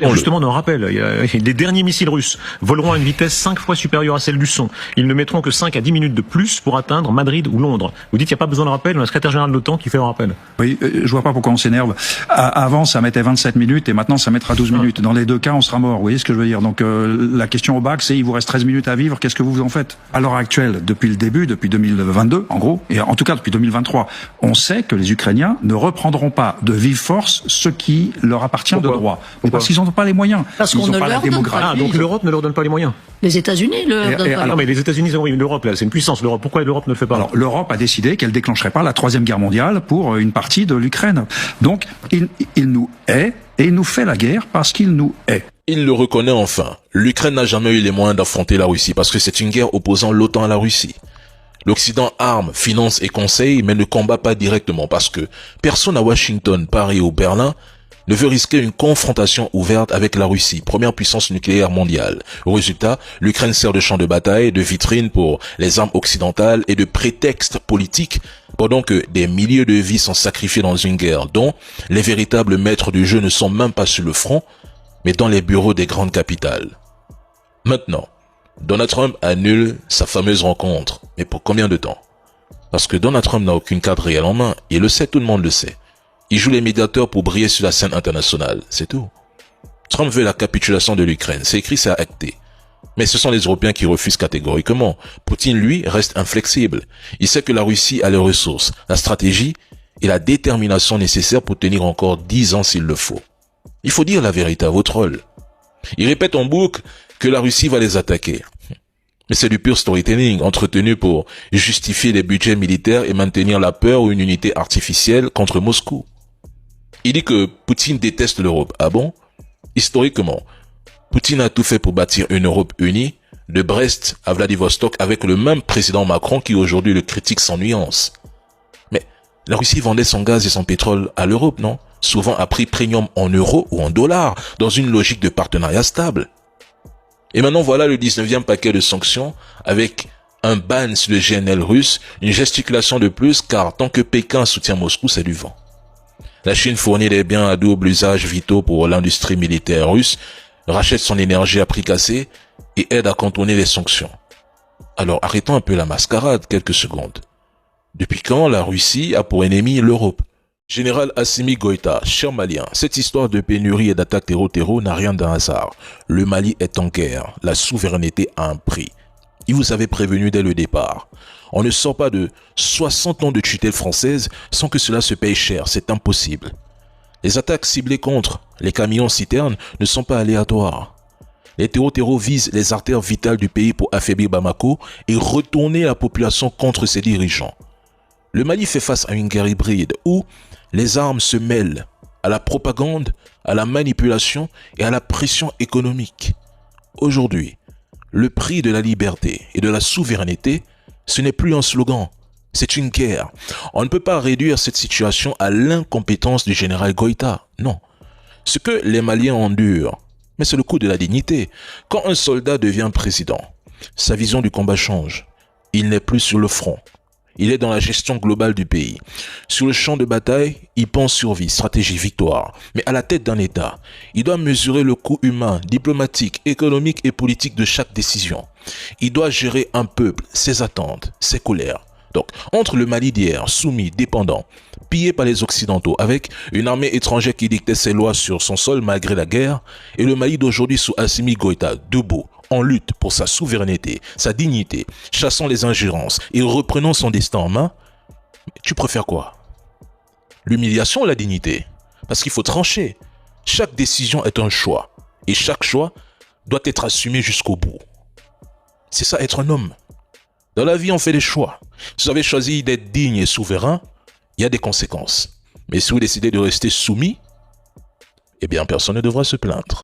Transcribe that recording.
Justement, on en rappelle, les derniers missiles russes voleront à une vitesse 5 fois supérieure à celle du son. Ils ne mettront que 5 à 10 minutes de plus pour atteindre Madrid ou Londres. Vous dites qu'il n'y a pas besoin de rappel, on a le secrétaire général de l'OTAN qui fait un rappel. Oui, je vois pas pourquoi on s'énerve. Avant, ça mettait 27 minutes et maintenant, ça mettra 12 minutes. Dans les deux cas, on sera mort. Vous voyez ce que je veux dire? Donc, la question au bac, c'est il vous reste 13 minutes à vivre, qu'est-ce que vous en faites? À l'heure actuelle, depuis le début, depuis 2022, en gros, et en tout cas depuis 2023, on sait que les Ukrainiens ne reprendront pas de vive force ce qui leur appartient de droit. Parce qu'ils n'ont pas les moyens. Parce ils qu'on n'ont ne pas la leur donne démographie. pas. Donc l'Europe ne leur donne pas les moyens. Les États-Unis leur donnent pas. Non, mais les États-Unis, oui, l'Europe, là, c'est une puissance, l'Europe. Pourquoi l'Europe ne le fait pas? Alors, l'Europe a décidé qu'elle déclencherait pas la Troisième Guerre mondiale pour une partie de l'Ukraine. Donc, il nous hait et il nous fait la guerre parce qu'il nous hait. Il le reconnaît enfin. L'Ukraine n'a jamais eu les moyens d'affronter la Russie parce que c'est une guerre opposant l'OTAN à la Russie. L'Occident arme, finance et conseille, mais ne combat pas directement parce que personne à Washington, Paris ou Berlin ne veut risquer une confrontation ouverte avec la Russie, première puissance nucléaire mondiale. Au résultat, l'Ukraine sert de champ de bataille, de vitrine pour les armes occidentales et de prétexte politique pendant que des milliers de vies sont sacrifiées dans une guerre dont les véritables maîtres du jeu ne sont même pas sur le front, mais dans les bureaux des grandes capitales. Maintenant, Donald Trump annule sa fameuse rencontre. Mais pour combien de temps? Parce que Donald Trump n'a aucune carte réelle en main. Il le sait, tout le monde le sait. Il joue les médiateurs pour briller sur la scène internationale. C'est tout. Trump veut la capitulation de l'Ukraine. C'est écrit, c'est acté. Mais ce sont les Européens qui refusent catégoriquement. Poutine, lui, reste inflexible. Il sait que la Russie a les ressources, la stratégie et la détermination nécessaires pour tenir encore 10 ans s'il le faut. Il faut dire la vérité à vos trolls. Il répète en boucle que la Russie va les attaquer. Mais c'est du pur storytelling entretenu pour justifier les budgets militaires et maintenir la peur ou une unité artificielle contre Moscou. Il dit que Poutine déteste l'Europe. Ah bon? Historiquement, Poutine a tout fait pour bâtir une Europe unie, de Brest à Vladivostok avec le même président Macron qui aujourd'hui le critique sans nuance. Mais la Russie vendait son gaz et son pétrole à l'Europe, non? Souvent à prix premium en euros ou en dollars, dans une logique de partenariat stable. Et maintenant voilà le 19e paquet de sanctions avec un ban sur le GNL russe, une gesticulation de plus car tant que Pékin soutient Moscou, c'est du vent. La Chine fournit des biens à double usage vitaux pour l'industrie militaire russe, rachète son énergie à prix cassé et aide à contourner les sanctions. Alors arrêtons un peu la mascarade quelques secondes. Depuis quand la Russie a pour ennemi l'Europe? Général Assimi Goïta, cher Malien, cette histoire de pénurie et d'attaque terreau n'a rien d'un hasard. Le Mali est en guerre, la souveraineté a un prix. Il vous avait prévenu dès le départ. On ne sort pas de 60 ans de tutelle française sans que cela se paye cher, c'est impossible. Les attaques ciblées contre les camions-citernes ne sont pas aléatoires. Les terreaux visent les artères vitales du pays pour affaiblir Bamako et retourner la population contre ses dirigeants. Le Mali fait face à une guerre hybride où les armes se mêlent à la propagande, à la manipulation et à la pression économique. Aujourd'hui, le prix de la liberté et de la souveraineté, ce n'est plus un slogan, c'est une guerre. On ne peut pas réduire cette situation à l'incompétence du général Goïta, non. Ce que les Maliens endurent, mais c'est le coût de la dignité. Quand un soldat devient président, sa vision du combat change. Il n'est plus sur le front. Il est dans la gestion globale du pays. Sur le champ de bataille, il pense survie, stratégie, victoire. Mais à la tête d'un État, il doit mesurer le coût humain, diplomatique, économique et politique de chaque décision. Il doit gérer un peuple, ses attentes, ses colères. Donc, entre le Mali d'hier, soumis, dépendant, pillé par les Occidentaux, avec une armée étrangère qui dictait ses lois sur son sol malgré la guerre, et le Mali d'aujourd'hui sous Assimi Goïta, debout, en lutte pour sa souveraineté, sa dignité, chassant les ingérences et reprenant son destin en main, tu préfères quoi? L'humiliation ou la dignité? Parce qu'il faut trancher. Chaque décision est un choix. Et chaque choix doit être assumé jusqu'au bout. C'est ça être un homme. Dans la vie, on fait des choix. Si vous avez choisi d'être digne et souverain, il y a des conséquences. Mais si vous décidez de rester soumis, eh bien personne ne devra se plaindre.